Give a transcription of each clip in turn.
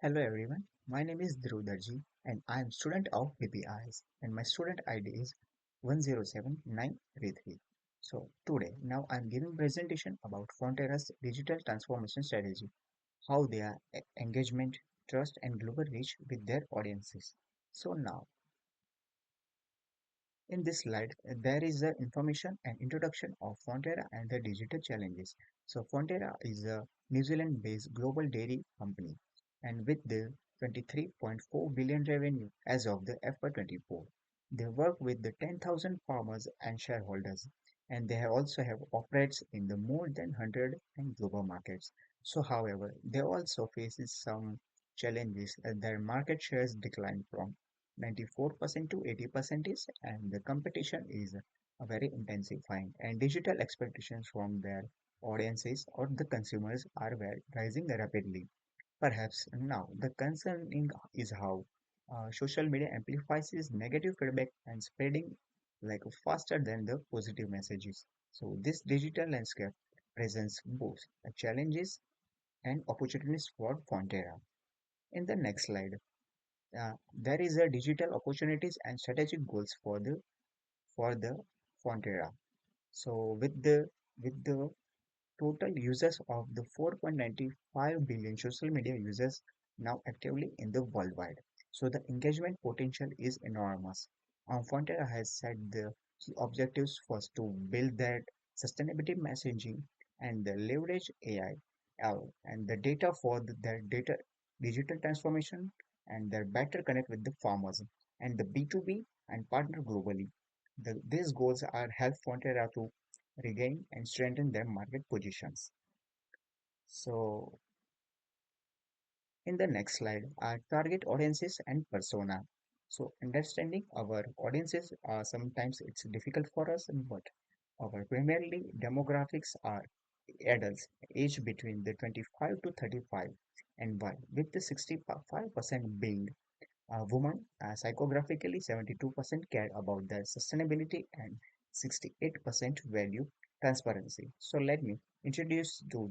Hello everyone, my name is Dhruv and I am student of BPIs and my student ID is 107933. So today now I am giving presentation about Fonterra's digital transformation strategy, how they are engagement, trust and global reach with their audiences. So now in this slide, there is the information and introduction of Fonterra and the digital challenges. So Fonterra is a New Zealand-based global dairy company, and with the 23.4 billion revenue as of the FY24, they work with the 10,000 farmers and shareholders, and they also have operates in the more than 100 and global markets. So, however, they also faces some challenges as their market shares declined from 94% to 80% is, and the competition is very intensifying and digital expectations from their audiences or the consumers are rising rapidly. Perhaps now the concern is how social media amplifies this negative feedback and spreading like faster than the positive messages. So this digital landscape presents both challenges and opportunities for Fonterra. In the next slide, there is a digital opportunities and strategic goals for the Fonterra. So with the total users of the 4.95 billion social media users now actively in the worldwide. So the engagement potential is enormous. Fonterra has set the key objectives first to build that sustainability messaging and the leverage AI and the data for their data digital transformation and their better connect with the farmers and the B2B and partner globally. These goals are help Fonterra to regain and strengthen their market positions. So, in the next slide are target audiences and persona. So, understanding our audiences sometimes it's difficult for us, but our primarily demographics are adults aged between the 25 to 35 and why with the 65% being women, psychographically 72% care about their sustainability and 68% value transparency. So let me introduce to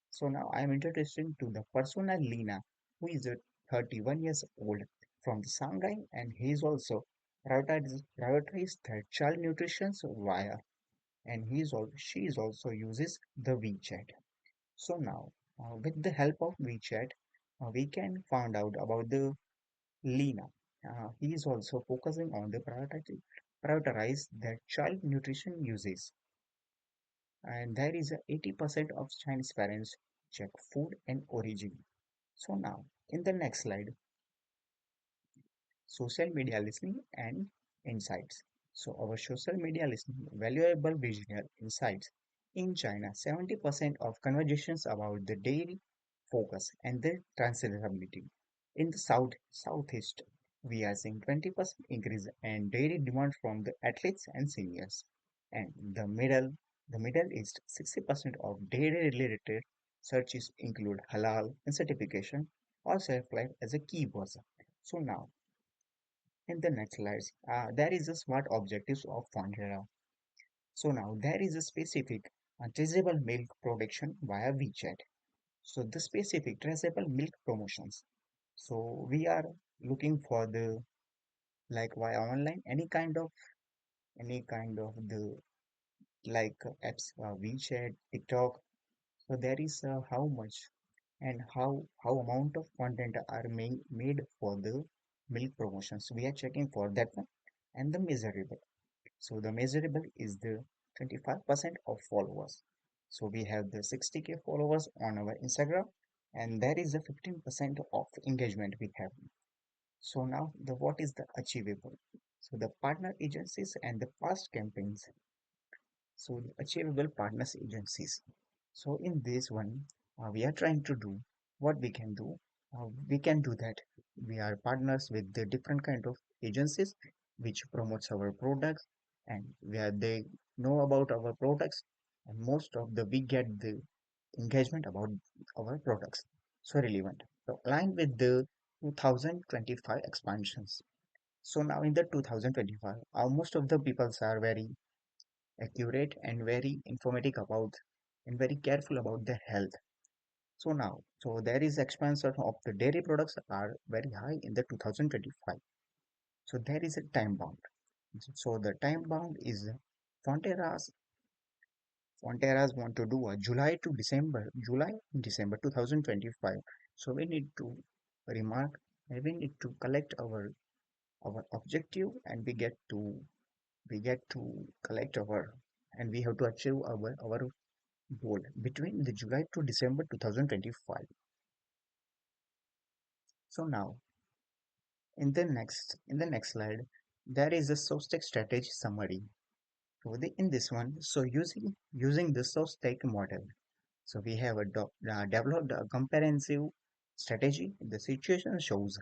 so now I am introducing to the persona Lina, who is a 31 years old from Shanghai, and he is also prioritized their child nutrition via, and she is also uses the WeChat. So now, with the help of WeChat, we can find out about the Lina. He is also focusing on the prioritize their child nutrition uses, and there is a 80% of Chinese parents check food and origin. So now, in the next slide, social media listening and insights. So our social media listening valuable visual insights. In China, 70% of conversations about the daily focus and the transferability. In the southeast, we are seeing 20% increase and daily demand from the athletes and seniors. And the Middle East, 60% of daily related searches include halal and certification or self-life as a keyword. So now in the next slides, there is a smart objectives of Fonterra. So now there is a specific traceable milk production via WeChat. So the specific traceable milk promotions. So we are looking for the like via online any kind of the like apps WeChat, TikTok. So there is how much and how amount of content are made for the milk promotions. We are checking for that one and the measurable. So the measurable is the 25% of followers. So we have the 60K followers on our Instagram and there is a 15% of engagement we have. So now the what is the achievable? So the partner agencies and the past campaigns. So the achievable partners agencies. So in this one, we are trying to do what we can do. We can do that. We are partners with the different kind of agencies which promotes our products and where they know about our products and most of the we get the engagement about our products. So relevant. So aligned with the 2025 expansions. So now in the 2025, most of the peoples are very accurate and very informative about and very careful about their health So there is expansion of the dairy products are very high in the 2025. So there is a time bound. So the time bound is Fonterra's Fonterra's want to do a July December 2025. So we need to remark and we need to collect our objective and we get to collect our and we have to achieve our goal between the July to December 2025. So now in the next slide there is a SOSTEC strategy summary. So in this one, so using the SOSTEC model, so we have developed a comprehensive strategy. The situation shows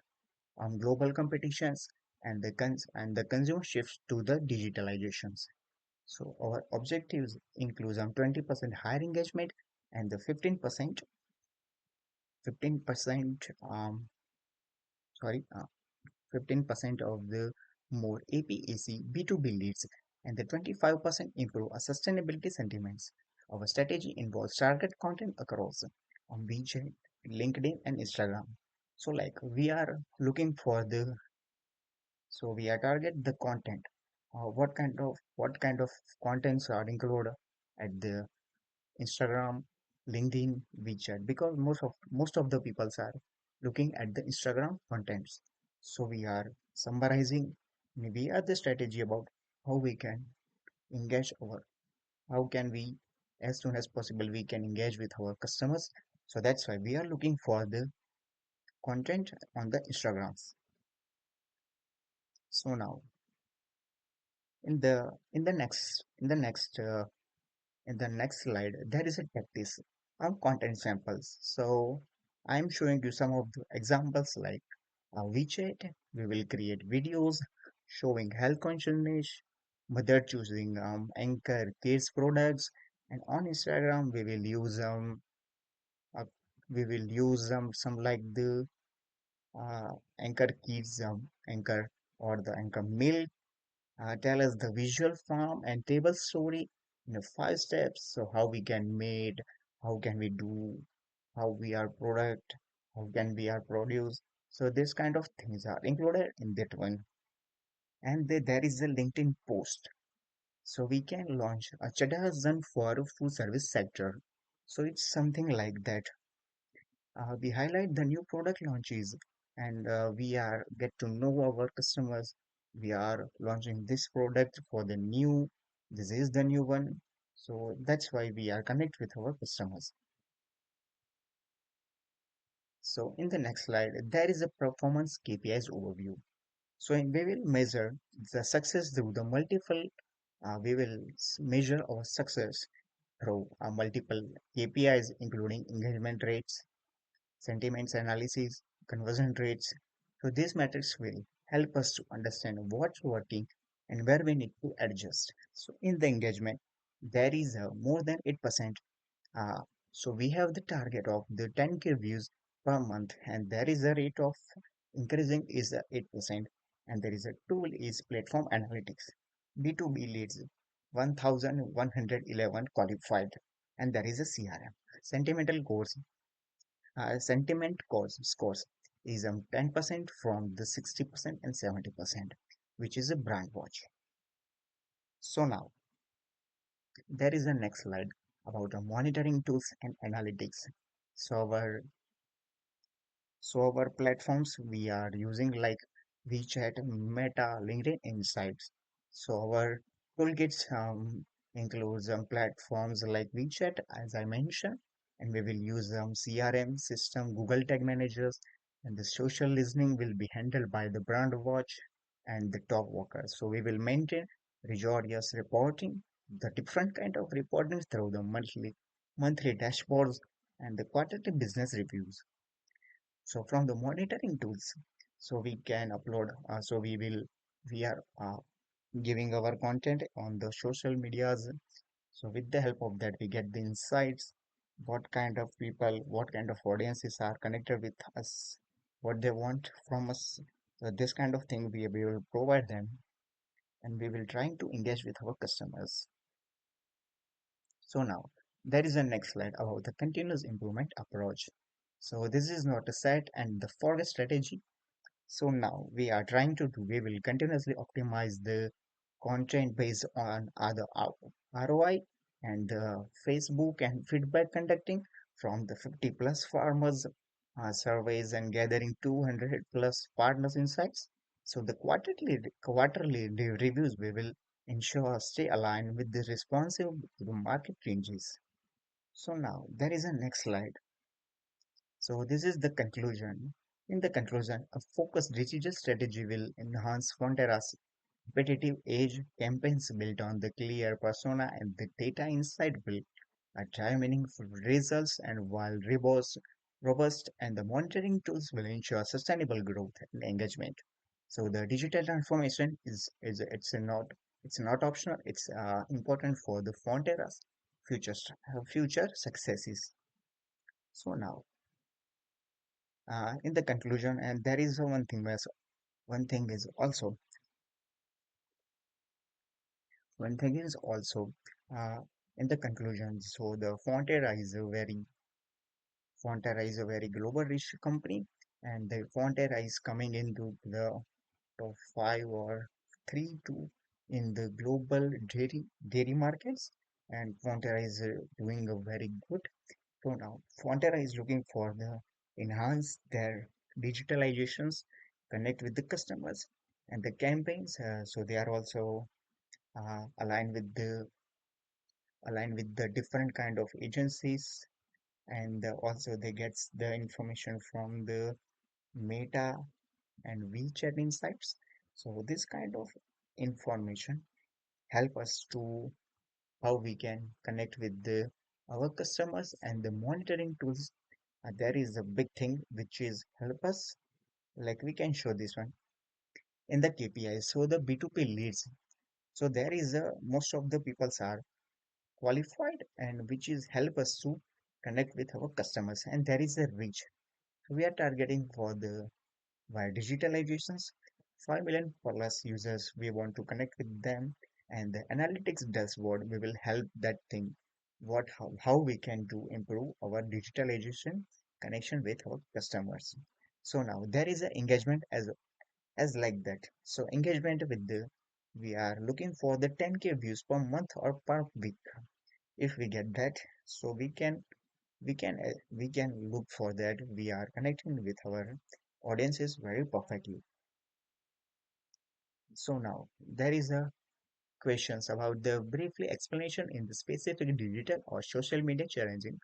on global competitions and the consumer shifts to the digitalizations. So our objectives include 20% higher engagement and the 15% sorry 15% of the more APAC B2B leads and the 25% improve our sustainability sentiments. Our strategy involves target content across on WeChat, LinkedIn, and Instagram. So like we are target the content. What kind of contents are included at the Instagram, LinkedIn, WeChat because most of the people are looking at the Instagram contents. So we are summarizing maybe the strategy about how we can engage how can we as soon as possible we can engage with our customers. So that's why we are looking for the content on the Instagrams. So now in the next slide, there is a practice of content samples. So I'm showing you some of the examples like WeChat, we will create videos showing health consciousness, mother choosing anchor kids products, and on Instagram uh, we will use some like the anchor kids anchor or the anchor milk tell us the visual form and table story in the 5 steps. So how we can made, how can we do, how we are product, how can we are produce. So this kind of things are included in that one. And there is a LinkedIn post. So we can launch a Chadazan for food service sector. So it's something like that. We highlight the new product launches and we are get to know our customers. We are launching this product for the new, this is the new one. So that's why we are connect with our customers. So in the next slide, there is a performance KPIs overview. So we will measure the success through the we will measure our success through multiple KPIs including engagement rates, sentiments analysis, conversion rates. So these metrics will help us to understand what's working and where we need to adjust. So in the engagement, there is a more than 8%. Uh, so we have the target of the 10K views per month and there is a rate of increasing is 8% and there is a tool is platform analytics. B2B leads 1111 qualified and there is a CRM. Sentimental goals scores is 10% from the 60% and 70%, which is a brand watch. So now there is a next slide about the monitoring tools and analytics. So our platforms we are using like WeChat, Meta, LinkedIn Insights. So our toolkits includes platforms like WeChat, as I mentioned, and we will use CRM system, Google Tag Managers, and the social listening will be handled by the brand watch and the top workers. So we will maintain rigorous reporting, the different kind of reporting through the monthly dashboards and the quarterly business reviews. So from the monitoring tools, so we can upload, we are giving our content on the social medias. So with the help of that, we get the insights, what kind of people, what kind of audiences are connected with us, what they want from us. So this kind of thing we will provide them and we will trying to engage with our customers. So now There is a next slide about the continuous improvement approach. So this is not a set and the forget strategy. So now we are trying to do, we will continuously optimize the content based on other ROI and the Facebook and feedback conducting from the 50 plus farmers surveys and gathering 200 plus partners insights. So the quarterly reviews we will ensure stay aligned with the responsive to the market changes. So now there is a next slide. So this is the conclusion. In the conclusion, a focused digital strategy will enhance Fonterra's competitive edge. Campaigns built on the clear persona and the data insight will drive meaningful results, and while robust and the monitoring tools will ensure sustainable growth and engagement. So the digital transformation is it's not optional. It's important for the Fonterra's future successes. So now in the conclusion, and there is one thing is also one thing is also uh, in the conclusion. So the Fonterra is a very global rich company, and the Fonterra is coming into the top five or three to in the global dairy markets, and Fonterra is doing a very good. So now Fonterra is looking for the enhance their digitalizations, connect with the customers and the campaigns. So they are also uh, aligned with the aligned with the different kind of agencies, and also they get the information from the Meta and WeChat insights. So this kind of information help us to how we can connect with our customers and the monitoring tools. There is a big thing which is help us, like we can show this one in the KPI. So the B2P leads. So there is a most of the peoples are qualified and which is help us to connect with our customers, and there is a reach. So we are targeting for the via digitalizations 5 million plus users we want to connect with them, and the analytics dashboard we will help that thing what how we can do improve our digitalization connection with our customers. So now there is an engagement as like that. So engagement with the we are looking for the 10K views per month or per week. If we get that, so we can look for that we are connecting with our audiences very perfectly. So now there is a questions about the briefly explanation in the specific digital or social media challenging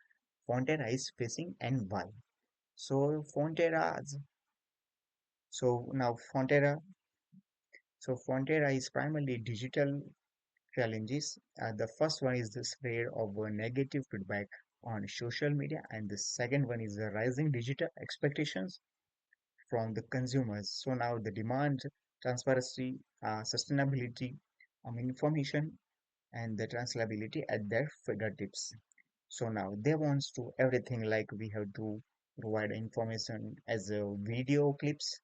Fonterra is facing and why. So now Fonterra is primarily digital challenges. The first one is the spread of negative feedback on social media, and the second one is the rising digital expectations from the consumers. So now the demand, transparency, sustainability, information, and the translatability at their fingertips. So now they wants to everything like we have to provide information as a video clips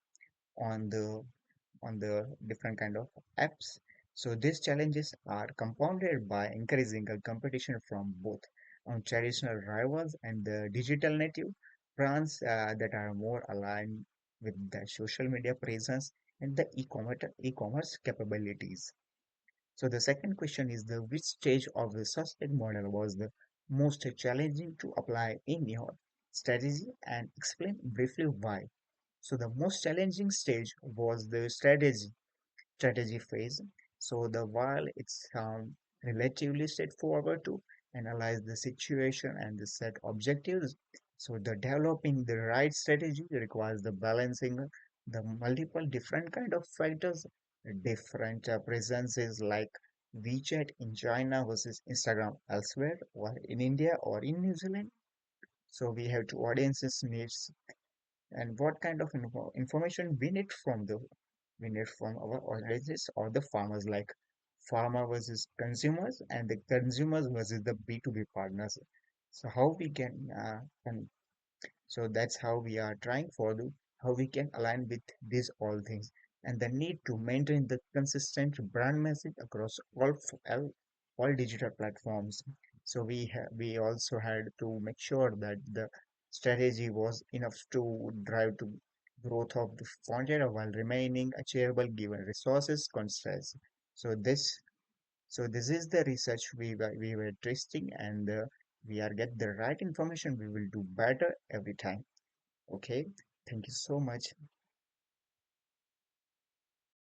on the different kind of apps. So these challenges are compounded by increasing competition from both traditional rivals and the digital native brands that are more aligned with the social media presence and the e-commerce capabilities. So the second question is the which stage of the suspect model was the most challenging to apply in your strategy, and explain briefly why. So the most challenging stage was the strategy phase. So the while it's relatively straightforward to analyze the situation and the set objectives. So the developing the right strategy requires the balancing the multiple different kind of factors, different presences like WeChat in China versus Instagram elsewhere, or in India or in New Zealand. So we have two audiences needs and what kind of information we need from our audiences or the farmers, like farmer versus consumers and the consumers versus the B2B partners. So how we can and so that's how we are trying for the how we can align with these all things, and the need to maintain the consistent brand message across all digital platforms. So we also had to make sure that the strategy was enough to drive to growth of the Fonterra while remaining achievable given resources constraints. So this is the research we were trusting, and we are get the right information. We will do better every time. Okay, thank you so much.